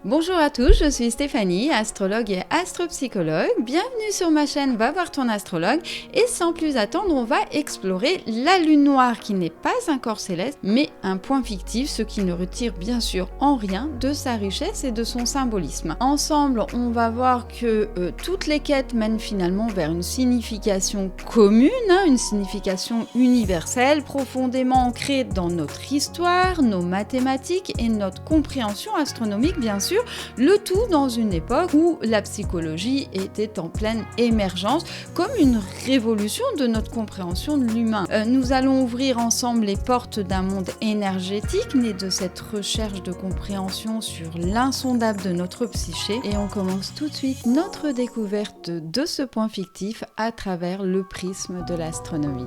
Bonjour à tous, je suis Stéphanie, astrologue et astropsychologue. Bienvenue sur ma chaîne Va voir ton astrologue. Et sans plus attendre, on va explorer la lune noire qui n'est pas un corps céleste, mais un point fictif, ce qui ne retire bien sûr en rien de sa richesse et de son symbolisme. Ensemble, on va voir que toutes les quêtes mènent finalement vers une signification commune, une signification universelle, profondément ancrée dans notre histoire, nos mathématiques et notre compréhension astronomique bien sûr. Le tout dans une époque où la psychologie était en pleine émergence, comme une révolution de notre compréhension de l'humain. Nous allons ouvrir ensemble les portes d'un monde énergétique né de cette recherche de compréhension sur l'insondable de notre psyché, et on commence tout de suite notre découverte de ce point fictif à travers le prisme de l'astronomie.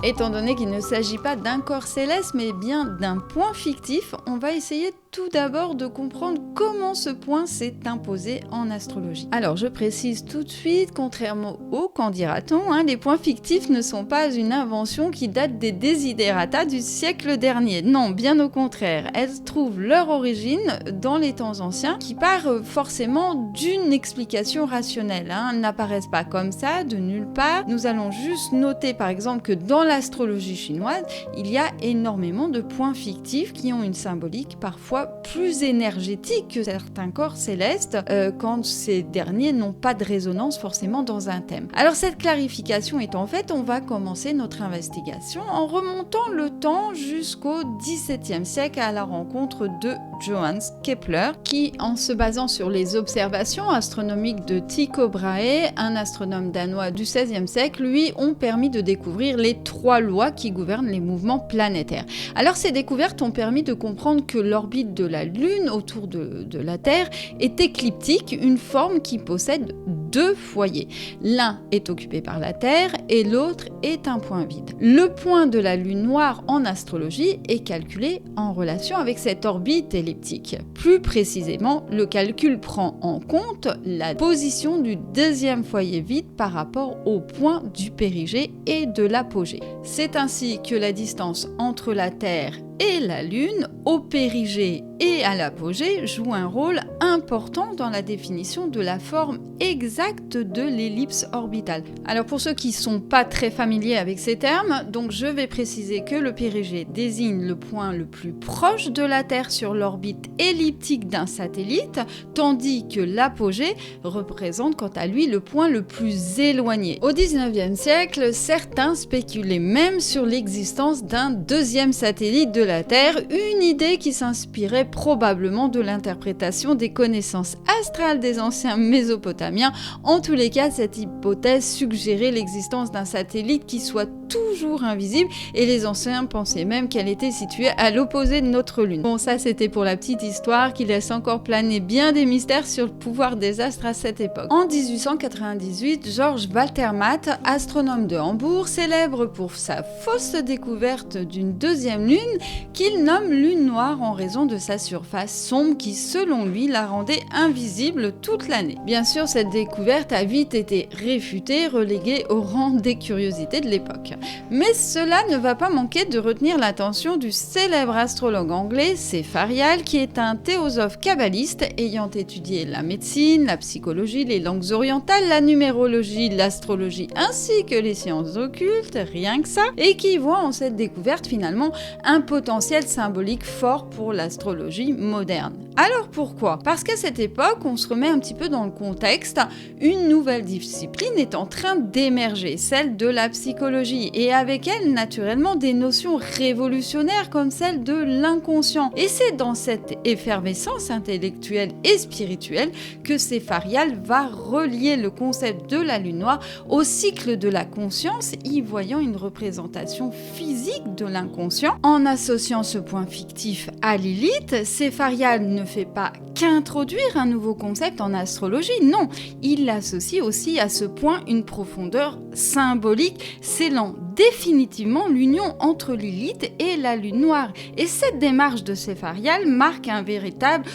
Étant donné qu'il ne s'agit pas d'un corps céleste, mais bien d'un point fictif, on va essayer tout d'abord de comprendre comment ce point s'est imposé en astrologie. Alors je précise tout de suite, contrairement au qu'en dira-t-on, les points fictifs ne sont pas une invention qui date des desiderata du siècle dernier. Non, bien au contraire, elles trouvent leur origine dans les temps anciens, qui part forcément d'une explication rationnelle. Elles n'apparaissent pas comme ça, de nulle part. Nous allons juste noter par exemple que dans l'astrologie chinoise, il y a énormément de points fictifs qui ont une symbolique parfois plus énergétique que certains corps célestes quand ces derniers n'ont pas de résonance forcément dans un thème. Alors cette clarification étant faite, on va commencer notre investigation en remontant le temps jusqu'au XVIIe siècle à la rencontre de Johannes Kepler qui, en se basant sur les observations astronomiques de Tycho Brahe, un astronome danois du XVIe siècle, lui ont permis de découvrir les 3 lois qui gouvernent les mouvements planétaires. Alors ces découvertes ont permis de comprendre que l'orbite de la Lune autour de la Terre est écliptique, une forme qui possède 2 foyers. L'un est occupé par la Terre et l'autre est un point vide. Le point de la Lune noire en astrologie est calculé en relation avec cette orbite elliptique. Plus précisément, le calcul prend en compte la position du 2e foyer vide par rapport au point du périgée et de l'apogée. C'est ainsi que la distance entre la Terre et la Lune, au périgée et à l'apogée, joue un rôle important dans la définition de la forme exacte de l'ellipse orbitale. Alors pour ceux qui ne sont pas très familiers avec ces termes, donc je vais préciser que le périgée désigne le point le plus proche de la Terre sur l'orbite elliptique d'un satellite, tandis que l'apogée représente quant à lui le point le plus éloigné. Au XIXe siècle, certains spéculaient même sur l'existence d'un 2e satellite de la Terre, une idée qui s'inspirait probablement de l'interprétation des connaissances astrales des anciens Mésopotamiens. En tous les cas, cette hypothèse suggérait l'existence d'un satellite qui soit toujours invisible, et les anciens pensaient même qu'elle était située à l'opposé de notre Lune. Bon, ça c'était pour la petite histoire qui laisse encore planer bien des mystères sur le pouvoir des astres à cette époque. En 1898, Georges Waltermatt, astronome de Hambourg, célèbre pour sa fausse découverte d'une 2e lune qu'il nomme lune noire en raison de sa surface sombre qui, selon lui, la rendait invisible toute l'année. Bien sûr, cette découverte a vite été réfutée, reléguée au rang des curiosités de l'époque. Mais cela ne va pas manquer de retenir l'attention du célèbre astrologue anglais Sépharial, qui est un théosophe kabbaliste ayant étudié la médecine, la psychologie, les langues orientales, la numérologie, l'astrologie ainsi que les sciences occultes, rien que ça, et qui voit en cette découverte finalement un potentiel symbolique fort pour l'astrologie moderne. Alors pourquoi ? Parce qu'à cette époque, on se remet un petit peu dans le contexte, une nouvelle discipline est en train d'émerger, celle de la psychologie, et avec elle, naturellement, des notions révolutionnaires comme celle de l'inconscient. Et c'est dans cette effervescence intellectuelle et spirituelle que Sépharial va relier le concept de la lune noire au cycle de la conscience, y voyant une représentation physique de l'inconscient. En associant ce point fictif à Lilith, Sépharial ne fait pas qu'introduire un nouveau concept en astrologie, non, il associe aussi à ce point une profondeur symbolique, scellant définitivement l'union entre Lilith et la lune noire. Et cette démarche de Sépharial marque un véritable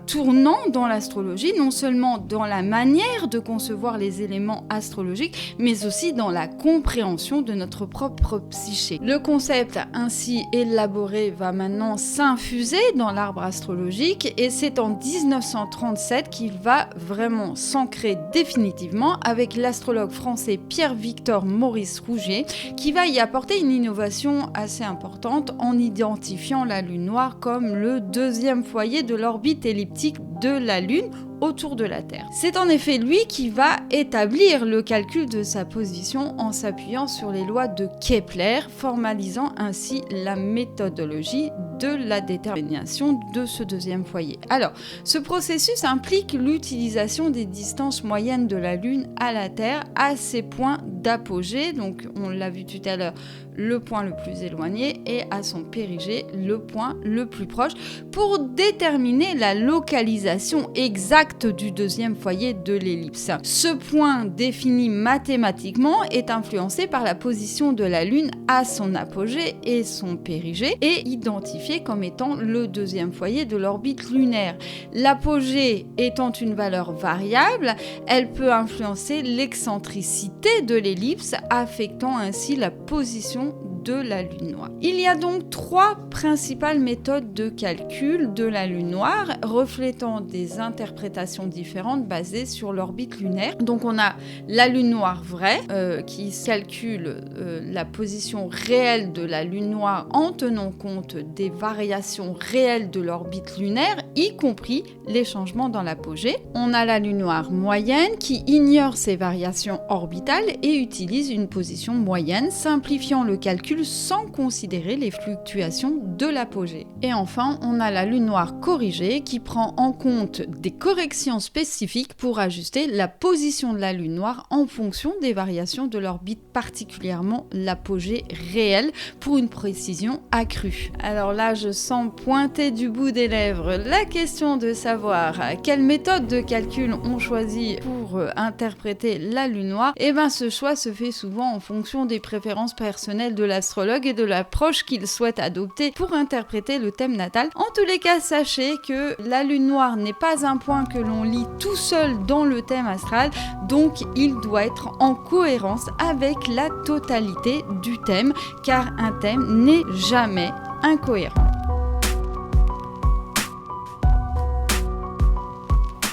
tournant dans l'astrologie, non seulement dans la manière de concevoir les éléments astrologiques, mais aussi dans la compréhension de notre propre psyché. Le concept ainsi élaboré va maintenant s'infuser dans l'arbre astrologique et c'est en 1937 qu'il va vraiment s'ancrer définitivement avec l'astrologue français Pierre-Victor Maurice Rougier qui va y apporter une innovation assez importante en identifiant la lune noire comme le deuxième foyer de l'orbite elliptique de la Lune autour de la Terre. C'est en effet lui qui va établir le calcul de sa position en s'appuyant sur les lois de Kepler, formalisant ainsi la méthodologie de la détermination de ce deuxième foyer. Alors, ce processus implique l'utilisation des distances moyennes de la Lune à la Terre à ses points d'apogée, donc on l'a vu tout à l'heure, le point le plus éloigné et à son périgée, le point le plus proche, pour déterminer la localisation exacte du deuxième foyer de l'ellipse. Ce point défini mathématiquement est influencé par la position de la Lune à son apogée et son périgée et identifié comme étant le deuxième foyer de l'orbite lunaire. L'apogée étant une valeur variable, elle peut influencer l'excentricité de l'ellipse, affectant ainsi la position de la lune noire. Il y a donc trois principales méthodes de calcul de la lune noire, reflétant des interprétations différentes basées sur l'orbite lunaire. Donc on a la lune noire vraie, qui calcule la position réelle de la lune noire en tenant compte des variations réelles de l'orbite lunaire, y compris les changements dans l'apogée. On a la lune noire moyenne, qui ignore ces variations orbitales et utilise une position moyenne, simplifiant le calcul sans considérer les fluctuations de l'apogée. Et enfin, on a la lune noire corrigée qui prend en compte des corrections spécifiques pour ajuster la position de la lune noire en fonction des variations de l'orbite, particulièrement l'apogée réelle, pour une précision accrue. Alors là, je sens pointer du bout des lèvres la question de savoir quelle méthode de calcul on choisit pour interpréter la lune noire. Et bien ce choix se fait souvent en fonction des préférences personnelles de l'astrologue et de l'approche qu'il souhaite adopter pour interpréter le thème natal. En tous les cas, sachez que la lune noire n'est pas un point que l'on lit tout seul dans le thème astral, donc il doit être en cohérence avec la totalité du thème, car un thème n'est jamais incohérent.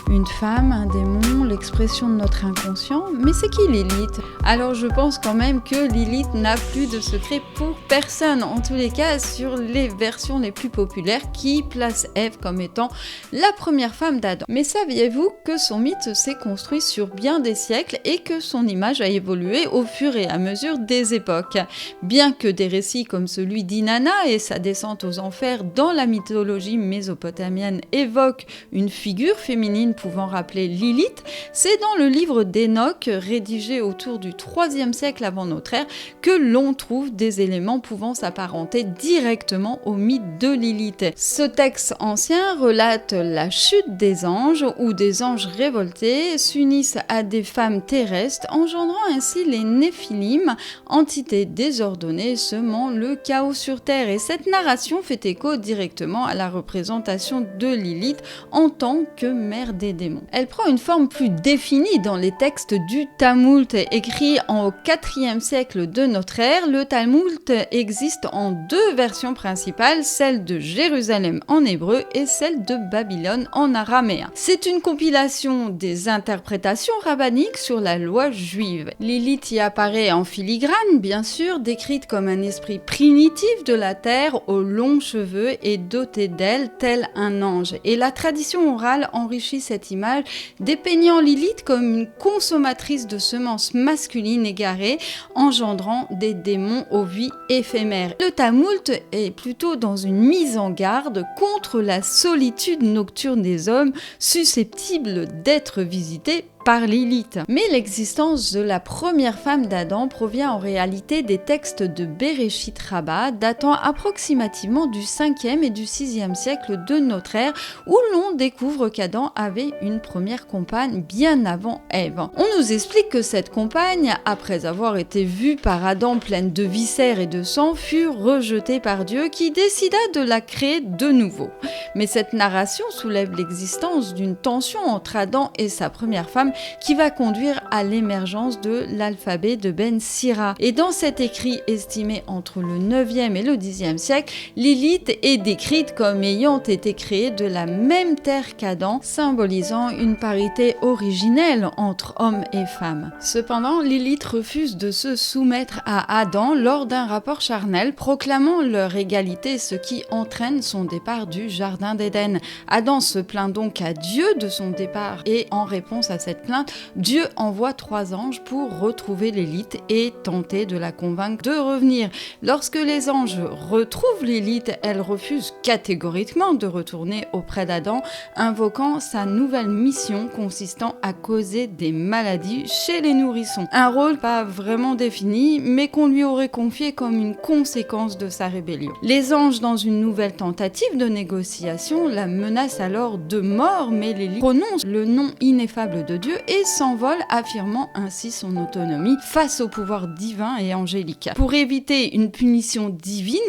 Une femme, un démon, l'expression de notre inconscient, mais c'est qui Lilith ? Alors je pense quand même que Lilith n'a plus de secret pour personne, en tous les cas sur les versions les plus populaires qui placent Ève comme étant la première femme d'Adam. Mais saviez-vous que son mythe s'est construit sur bien des siècles et que son image a évolué au fur et à mesure des époques ? Bien que des récits comme celui d'Inanna et sa descente aux enfers dans la mythologie mésopotamienne évoquent une figure féminine pouvant rappeler Lilith, c'est dans le livre d'Enoch, rédigé autour du IIIe siècle avant notre ère, que l'on trouve des éléments pouvant s'apparenter directement au mythe de Lilith. Ce texte ancien relate la chute des anges, où des anges révoltés s'unissent à des femmes terrestres, engendrant ainsi les Néphilim, entités désordonnées semant le chaos sur terre. Et cette narration fait écho directement à la représentation de Lilith en tant que mère des démons. Elle prend une forme plus définie dans les textes du Talmud, écrit au IVe siècle de notre ère. Le Talmud existe en deux versions principales, celle de Jérusalem en hébreu et celle de Babylone en araméen. C'est une compilation des interprétations rabbiniques sur la loi juive. Lilith y apparaît en filigrane, bien sûr, décrite comme un esprit primitif de la terre aux longs cheveux et doté d'ailes tel un ange. Et la tradition orale enrichit cette image, dépeignant Lilith comme une consommatrice de semences masculines égarées, engendrant des démons aux vies éphémères. Le Talmud est plutôt dans une mise en garde contre la solitude nocturne des hommes, susceptible d'être visités par Lilith. Mais l'existence de la première femme d'Adam provient en réalité des textes de Bereshit Rabbah datant approximativement du 5e et du 6e siècle de notre ère, où l'on découvre qu'Adam avait une première compagne bien avant Ève. On nous explique que cette compagne, après avoir été vue par Adam pleine de viscères et de sang, fut rejetée par Dieu qui décida de la créer de nouveau. Mais cette narration soulève l'existence d'une tension entre Adam et sa première femme qui va conduire à l'émergence de l'alphabet de Ben Sira. Et dans cet écrit estimé entre le 9e et le 10e siècle, Lilith est décrite comme ayant été créée de la même terre qu'Adam, symbolisant une parité originelle entre hommes et femmes. Cependant, Lilith refuse de se soumettre à Adam lors d'un rapport charnel proclamant leur égalité, ce qui entraîne son départ du jardin d'Éden. Adam se plaint donc à Dieu de son départ et en réponse à cette plainte, Dieu envoie 3 anges pour retrouver Lilith et tenter de la convaincre de revenir. Lorsque les anges retrouvent Lilith, elle refuse catégoriquement de retourner auprès d'Adam, invoquant sa nouvelle mission consistant à causer des maladies chez les nourrissons. Un rôle pas vraiment défini, mais qu'on lui aurait confié comme une conséquence de sa rébellion. Les anges, dans une nouvelle tentative de négociation, la menacent alors de mort, mais Lilith prononce le nom ineffable de Dieu et s'envole, affirmant ainsi son autonomie face au pouvoir divin et angélique. Pour éviter une punition divine,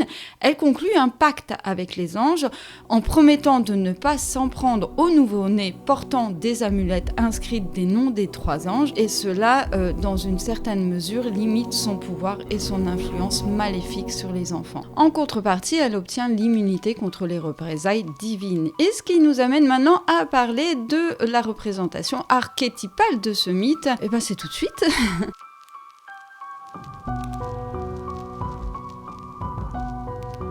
elle conclut un pacte avec les anges en promettant de ne pas s'en prendre au nouveau-né portant des amulettes inscrites des noms des 3 anges, et cela, dans une certaine mesure, limite son pouvoir et son influence maléfique sur les enfants. En contrepartie, elle obtient l'immunité contre les représailles divines. Et ce qui nous amène maintenant à parler de la représentation archétypale de ce mythe. Et ben c'est tout de suite.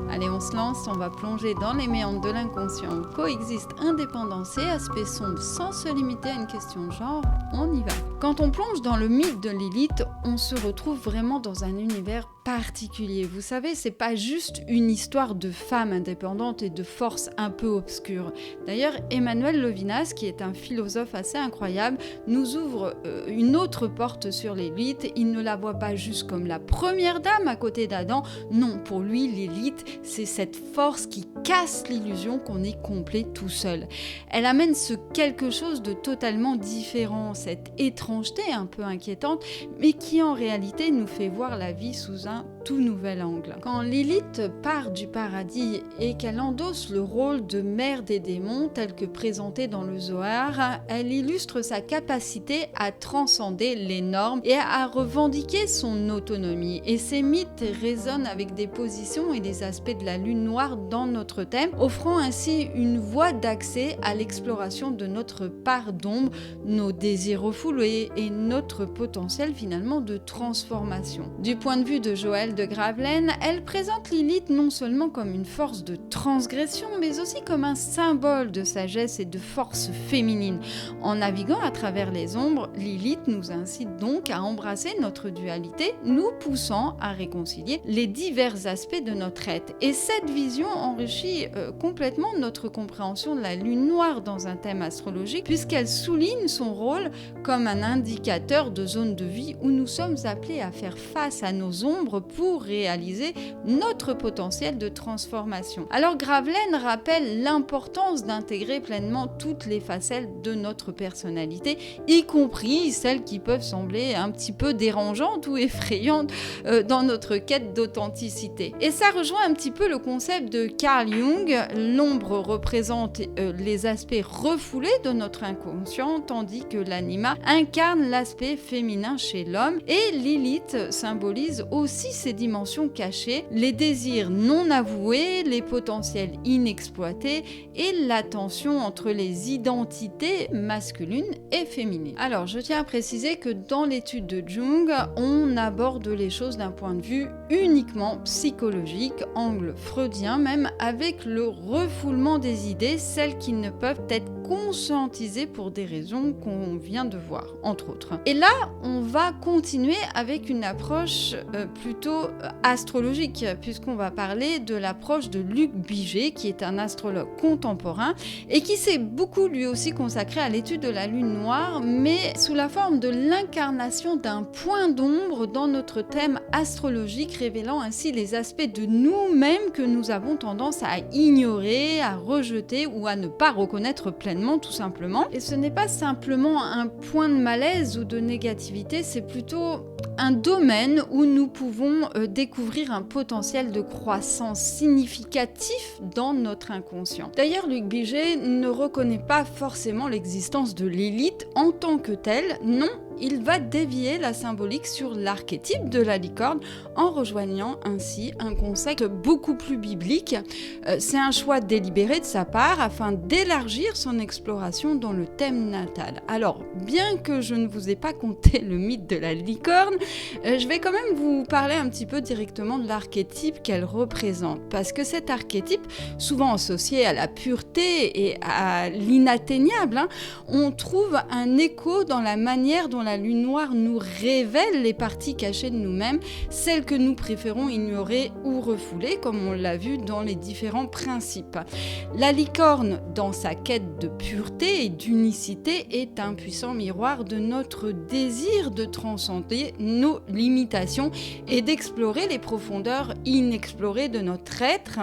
Allez, on se lance, on va plonger dans les méandres de l'inconscient où coexistent indépendance et aspect sombre sans se limiter à une question de genre. On y va. Quand on plonge dans le mythe de Lilith, on se retrouve vraiment dans un univers particulier. Vous savez, c'est pas juste une histoire de femme indépendante et de force un peu obscure. D'ailleurs, Emmanuel Levinas, qui est un philosophe assez incroyable, nous ouvre une autre porte sur Lilith. Il ne la voit pas juste comme la première dame à côté d'Adam. Non, pour lui, Lilith, c'est cette force qui casse l'illusion qu'on est complet tout seul. Elle amène ce quelque chose de totalement différent, cette étrangeté un peu inquiétante, mais qui en réalité nous fait voir la vie sous un tout nouvel angle. Quand Lilith part du paradis et qu'elle endosse le rôle de mère des démons tel que présenté dans le Zohar, elle illustre sa capacité à transcender les normes et à revendiquer son autonomie. Et ces mythes résonnent avec des positions et des aspects de la lune noire dans notre thème, offrant ainsi une voie d'accès à l'exploration de notre part d'ombre, nos désirs refoulés et notre potentiel finalement de transformation. Du point de vue de Joël de Gravelaine, elle présente Lilith non seulement comme une force de transgression, mais aussi comme un symbole de sagesse et de force féminine. En naviguant à travers les ombres, Lilith nous incite donc à embrasser notre dualité, nous poussant à réconcilier les divers aspects de notre être. Et cette vision enrichit complètement notre compréhension de la lune noire dans un thème astrologique, puisqu'elle souligne son rôle comme un indicateur de zone de vie où nous sommes appelés à faire face à nos ombres pour réaliser notre potentiel de transformation. Alors Gravelaine rappelle l'importance d'intégrer pleinement toutes les facettes de notre personnalité, y compris celles qui peuvent sembler un petit peu dérangeantes ou effrayantes dans notre quête d'authenticité. Et ça rejoint un petit peu le concept de Carl Jung. L'ombre représente les aspects refoulés de notre inconscient, tandis que l'anima incarne l'aspect féminin chez l'homme, et Lilith symbolise aussi ces dimensions cachées, les désirs non avoués, les potentiels inexploités et la tension entre les identités masculines et féminines. Alors, je tiens à préciser que dans l'étude de Jung, on aborde les choses d'un point de vue uniquement psychologique, angle freudien même, avec le refoulement des idées, celles qui ne peuvent être conscientisées pour des raisons qu'on vient de voir, entre autres. Et là, on va continuer avec une approche plutôt astrologique, puisqu'on va parler de l'approche de Luc Biget, qui est un astrologue contemporain et qui s'est beaucoup lui aussi consacré à l'étude de la lune noire, mais sous la forme de l'incarnation d'un point d'ombre dans notre thème astrologique, révélant ainsi les aspects de nous-mêmes que nous avons tendance à ignorer, à rejeter ou à ne pas reconnaître pleinement, tout simplement. Et ce n'est pas simplement un point de malaise ou de négativité, c'est plutôt un domaine où nous pouvons découvrir un potentiel de croissance significatif dans notre inconscient. D'ailleurs, Luc Biget ne reconnaît pas forcément l'existence de l'élite en tant que telle, non. Il va dévier la symbolique sur l'archétype de la licorne en rejoignant ainsi un concept beaucoup plus biblique. C'est un choix délibéré de sa part afin d'élargir son exploration dans le thème natal. Alors, bien que je ne vous ai pas conté le mythe de la licorne, je vais quand même vous parler un petit peu directement de l'archétype qu'elle représente. Parce que cet archétype, souvent associé à la pureté et à l'inatteignable, on trouve un écho dans la manière dont la lune noire nous révèle les parties cachées de nous-mêmes, celles que nous préférons ignorer ou refouler, comme on l'a vu dans les différents principes. La licorne, dans sa quête de pureté et d'unicité, est un puissant miroir de notre désir de transcender nos limitations et d'explorer les profondeurs inexplorées de notre être.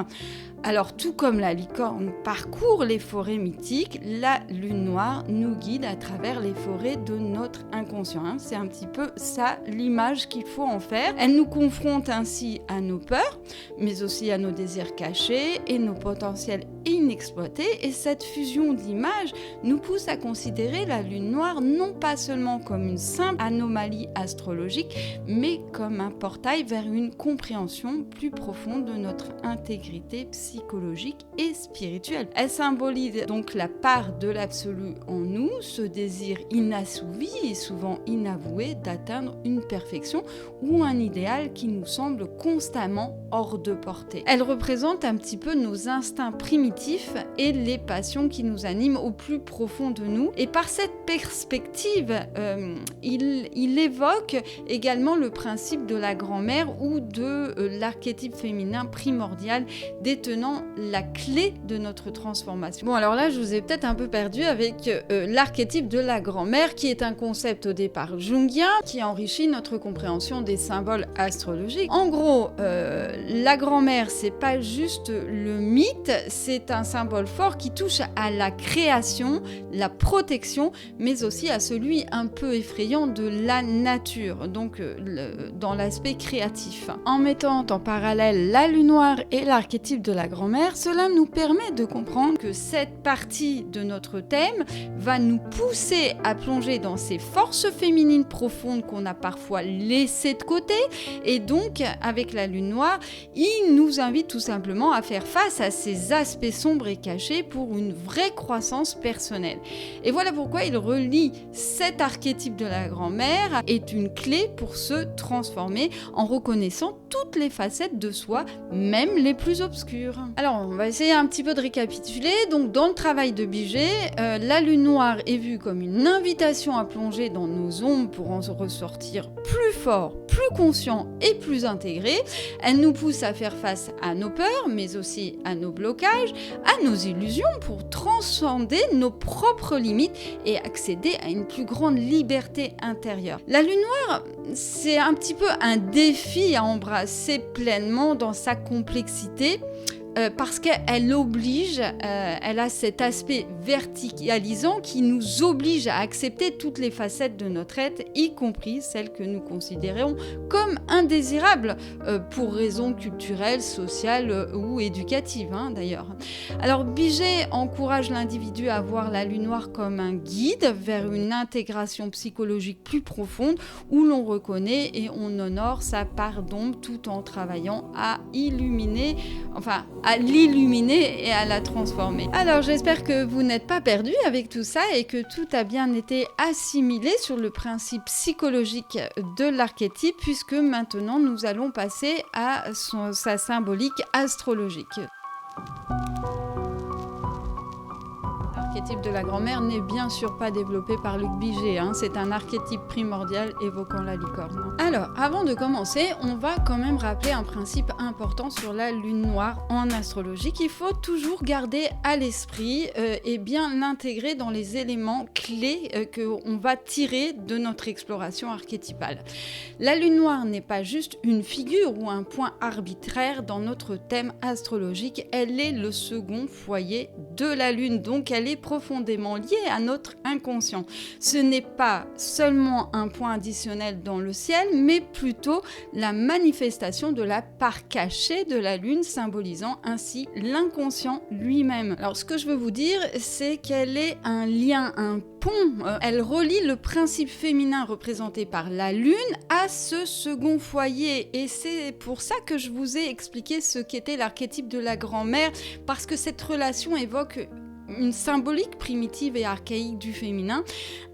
Alors, tout comme la licorne parcourt les forêts mythiques, la lune noire nous guide à travers les forêts de notre inconscient. C'est un petit peu ça l'image qu'il faut en faire. Elle nous confronte ainsi à nos peurs, mais aussi à nos désirs cachés et nos potentiels inexploités. Et cette fusion d'images nous pousse à considérer la lune noire non pas seulement comme une simple anomalie astrologique, mais comme un portail vers une compréhension plus profonde de notre intégrité psychologique et spirituelle. Elle symbolise donc la part de l'absolu en nous, ce désir inassouvi et souvent inavoué d'atteindre une perfection ou un idéal qui nous semble constamment hors de portée. Elle représente un petit peu nos instincts primitifs et les passions qui nous animent au plus profond de nous. Et par cette perspective, il évoque également le principe de la grand-mère ou de l'archétype féminin primordial détenant la clé de notre transformation. Bon, alors là, je vous ai peut-être un peu perdu avec l'archétype de la grand-mère, qui est un concept au départ jungien, qui enrichit notre compréhension des symboles astrologiques. En gros, la grand-mère, c'est pas juste le mythe, c'est un symbole fort qui touche à la création, la protection, mais aussi à celui un peu effrayant de la nature, donc dans l'aspect créatif. En mettant en parallèle la lune noire et l'archétype de la grand-mère, cela nous permet de comprendre que cette partie de notre thème va nous pousser à plonger dans ces forces féminines profondes qu'on a parfois laissées de côté, et donc avec la lune noire, il nous invite tout simplement à faire face à ces aspects sombres et cachés pour une vraie croissance personnelle. Et voilà pourquoi il relie cet archétype de la grand-mère est une clé pour se transformer en reconnaissant toutes les facettes de soi, même les plus obscures. Alors, on va essayer un petit peu de récapituler. Donc, dans le travail de Biget, la lune noire est vue comme une invitation à plonger dans nos ombres pour en ressortir plus fort, plus conscient et plus intégré. Elle nous pousse à faire face à nos peurs, mais aussi à nos blocages, à nos illusions pour transcender nos propres limites et accéder à une plus grande liberté intérieure. La lune noire, c'est un petit peu un défi à embrasser pleinement dans sa complexité. Parce qu'elle oblige, elle a cet aspect verticalisant qui nous oblige à accepter toutes les facettes de notre être, y compris celles que nous considérons comme indésirables pour raisons culturelles, sociales ou éducatives d'ailleurs. Alors Biget encourage l'individu à voir la lune noire comme un guide vers une intégration psychologique plus profonde où l'on reconnaît et on honore sa part d'ombre tout en travaillant à illuminer, enfin à l'illuminer et à la transformer. Alors j'espère que vous n'êtes pas perdus avec tout ça et que tout a bien été assimilé sur le principe psychologique de l'archétype, puisque maintenant nous allons passer à sa symbolique astrologique. L'archétype de la grand-mère n'est bien sûr pas développé par Luc Biget, c'est un archétype primordial évoquant la licorne. Alors, avant de commencer, on va quand même rappeler un principe important sur la lune noire en astrologie qu'il faut toujours garder à l'esprit et bien l'intégrer dans les éléments clés qu'on va tirer de notre exploration archétypale. La lune noire n'est pas juste une figure ou un point arbitraire dans notre thème astrologique, elle est le second foyer de la lune, donc elle est profondément liée à notre inconscient. Ce n'est pas seulement un point additionnel dans le ciel, mais plutôt la manifestation de la part cachée de la lune, symbolisant ainsi l'inconscient lui-même. Alors ce que je veux vous dire, c'est qu'elle est un lien, un pont. Elle relie le principe féminin représenté par la lune à ce second foyer. Et c'est pour ça que je vous ai expliqué ce qu'était l'archétype de la grand-mère, parce que cette relation évoque une symbolique primitive et archaïque du féminin,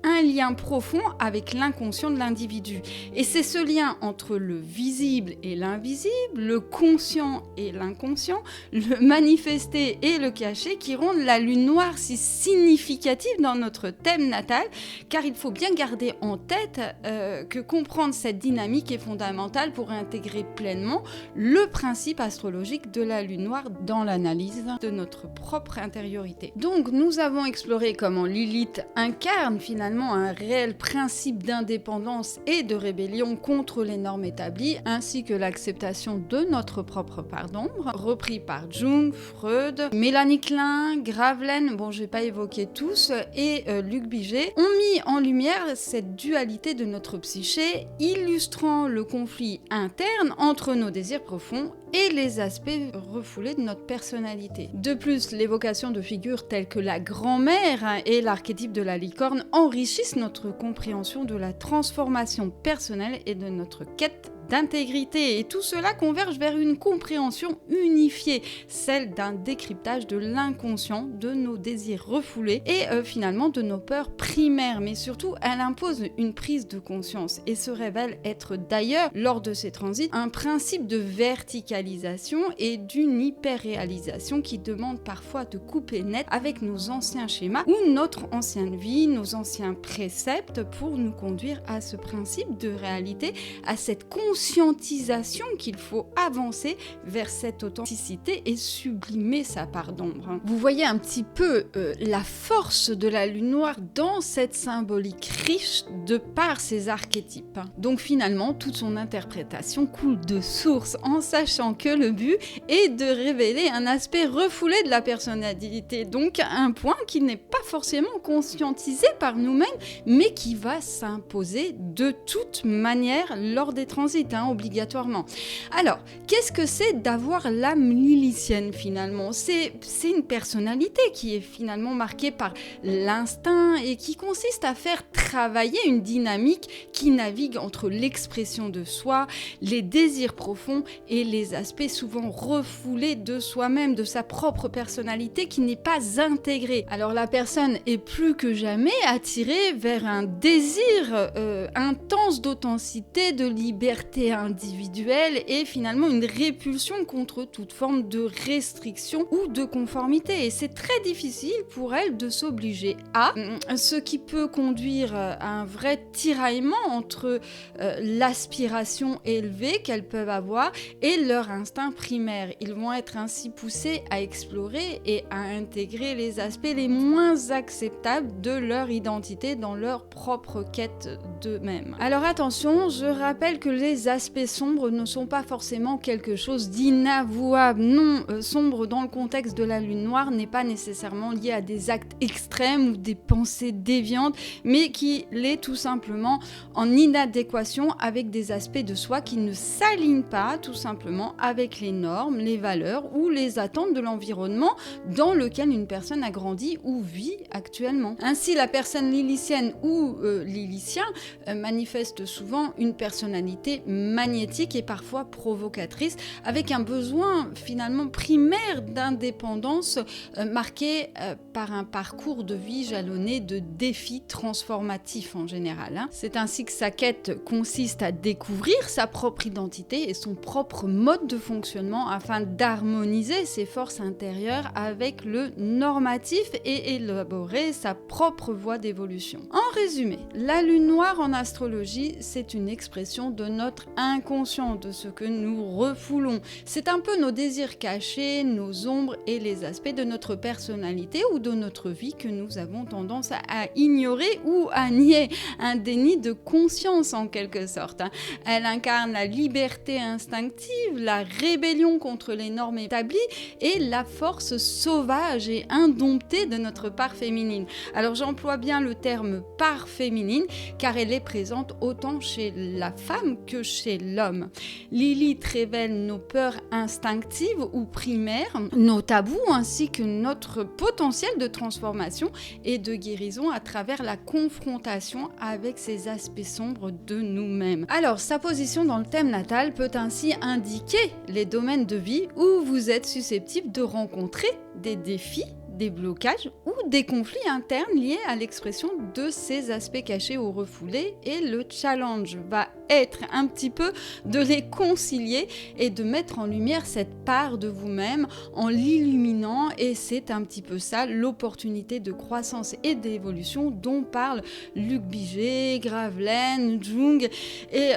un lien profond avec l'inconscient de l'individu. Et c'est ce lien entre le visible et l'invisible, le conscient et l'inconscient, le manifesté et le caché qui rend la lune noire si significative dans notre thème natal, car il faut bien garder en tête que comprendre cette dynamique est fondamental pour intégrer pleinement le principe astrologique de la lune noire dans l'analyse de notre propre intériorité. Donc nous avons exploré comment Lilith incarne finalement un réel principe d'indépendance et de rébellion contre les normes établies, ainsi que l'acceptation de notre propre part d'ombre, repris par Jung, Freud, Mélanie Klein, Gravelaine, je vais pas évoquer tous, et Luc Biget, ont mis en lumière cette dualité de notre psyché, illustrant le conflit interne entre nos désirs profonds et les aspects refoulés de notre personnalité. De plus, l'évocation de figures telles que la grand-mère et l'archétype de la licorne enrichissent notre compréhension de la transformation personnelle et de notre quête d'intégrité. Et tout cela converge vers une compréhension unifiée, celle d'un décryptage de l'inconscient, de nos désirs refoulés et finalement de nos peurs primaires. Mais surtout, elle impose une prise de conscience et se révèle être d'ailleurs, lors de ces transits, un principe de verticalisation et d'une hyper-réalisation qui demande parfois de couper net avec nos anciens schémas ou notre ancienne vie, nos anciens préceptes pour nous conduire à ce principe de réalité, à cette conscientisation qu'il faut avancer vers cette authenticité et sublimer sa part d'ombre. Vous voyez un petit peu la force de la lune noire dans cette symbolique riche de par ses archétypes. Donc finalement, toute son interprétation coule de source en sachant que le but est de révéler un aspect refoulé de la personnalité, donc un point qui n'est pas forcément conscientisé par nous-mêmes, mais qui va s'imposer de toute manière lors des transits, obligatoirement. Alors, qu'est-ce que c'est d'avoir l'âme lilithienne finalement ? C'est une personnalité qui est finalement marquée par l'instinct et qui consiste à faire travailler une dynamique qui navigue entre l'expression de soi, les désirs profonds et les aspects souvent refoulés de soi-même, de sa propre personnalité qui n'est pas intégrée. Alors la personne est plus que jamais attirée vers un désir intense d'authenticité, de liberté individuelle et finalement une répulsion contre toute forme de restriction ou de conformité. Et c'est très difficile pour elle de s'obliger à, ce qui peut conduire à un vrai tiraillement entre l'aspiration élevée qu'elles peuvent avoir et leur instinct primaire. Ils vont être ainsi poussés à explorer et à intégrer les aspects les moins acceptables de leur identité dans leur propre quête d'eux-mêmes. Alors attention, je rappelle que les aspects sombres ne sont pas forcément quelque chose d'inavouable. Non, sombre dans le contexte de la lune noire n'est pas nécessairement lié à des actes extrêmes ou des pensées déviantes, mais qui l'est tout simplement en inadéquation avec des aspects de soi qui ne s'alignent pas tout simplement avec les normes, les valeurs ou les attentes de l'environnement dans lequel une personne a grandi ou vit actuellement. Ainsi, la personne lilithienne ou lilithien manifeste souvent une personnalité magnétique et parfois provocatrice, avec un besoin finalement primaire d'indépendance marqué par un parcours de vie jalonné de défis transformatifs en général. C'est ainsi que sa quête consiste à découvrir sa propre identité et son propre mode de fonctionnement afin d'harmoniser ses forces intérieures avec le normatif et élaborer sa propre voie d'évolution. En résumé, la lune noire en astrologie, c'est une expression de notre inconscient, de ce que nous refoulons. C'est un peu nos désirs cachés, nos ombres et les aspects de notre personnalité ou de notre vie que nous avons tendance à ignorer ou à nier. Un déni de conscience en quelque sorte. Elle incarne la liberté instinctive, la rébellion contre les normes établies et la force sauvage et indomptée de notre part féminine. Alors j'emploie bien le terme part féminine car elle est présente autant chez la femme que chez l'homme. Lilith révèle nos peurs instinctives ou primaires, nos tabous ainsi que notre potentiel de transformation et de guérison à travers la confrontation avec ces aspects sombres de nous-mêmes. Alors sa position dans le thème natal peut ainsi indiquer les domaines de vie où vous êtes susceptible de rencontrer des défis, des blocages ou des conflits internes liés à l'expression de ces aspects cachés ou refoulés, et le challenge va être un petit peu de les concilier et de mettre en lumière cette part de vous-même en l'illuminant, et c'est un petit peu ça l'opportunité de croissance et d'évolution dont parle Luc Biget, Gravelaine, Jung, et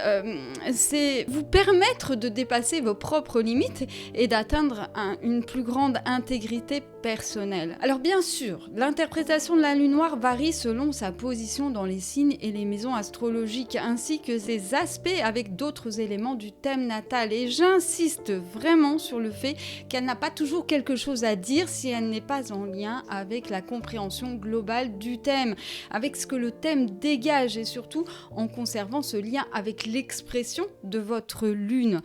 c'est vous permettre de dépasser vos propres limites et d'atteindre une plus grande intégrité personnelle. Alors bien sûr, l'interprétation de la lune noire varie selon sa position dans les signes et les maisons astrologiques, ainsi que ses aspects avec d'autres éléments du thème natal. Et j'insiste vraiment sur le fait qu'elle n'a pas toujours quelque chose à dire si elle n'est pas en lien avec la compréhension globale du thème, avec ce que le thème dégage, et surtout en conservant ce lien avec l'expression de votre lune.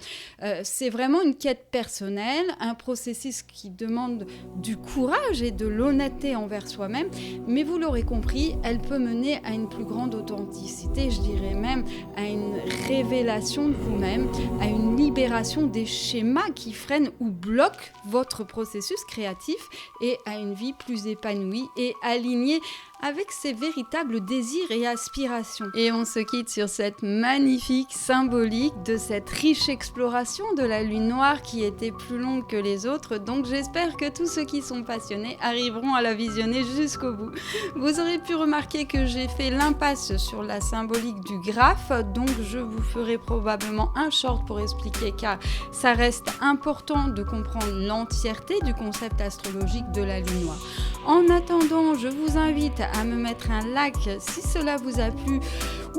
C'est vraiment une quête personnelle, un processus qui demande du courage et de l'honnêteté envers soi-même, mais vous l'aurez compris, elle peut mener à une plus grande authenticité, je dirais même à une révélation de vous-même, à une libération des schémas qui freinent ou bloquent votre processus créatif et à une vie plus épanouie et alignée avec ses véritables désirs et aspirations. Et on se quitte sur cette magnifique symbolique de cette riche exploration de la lune noire qui était plus longue que les autres, donc j'espère que tous ceux qui sont passionnés arriveront à la visionner jusqu'au bout. Vous aurez pu remarquer que j'ai fait l'impasse sur la symbolique du graphe, donc je vous ferai probablement un short pour expliquer, car ça reste important de comprendre l'entièreté du concept astrologique de la lune noire. En attendant, je vous invite à me mettre un like si cela vous a plu,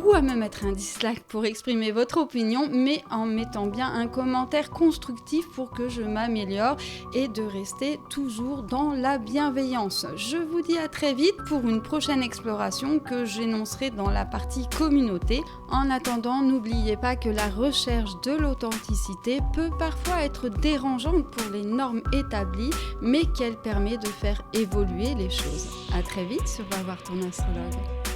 ou à me mettre un dislike pour exprimer votre opinion, mais en mettant bien un commentaire constructif pour que je m'améliore et de rester toujours dans la bienveillance. Je vous dis à très vite pour une prochaine exploration que j'énoncerai dans la partie communauté. En attendant, n'oubliez pas que la recherche de l'authenticité peut parfois être dérangeante pour les normes établies, mais qu'elle permet de faire évoluer les choses. À très vite sur Va voir ton astrologue.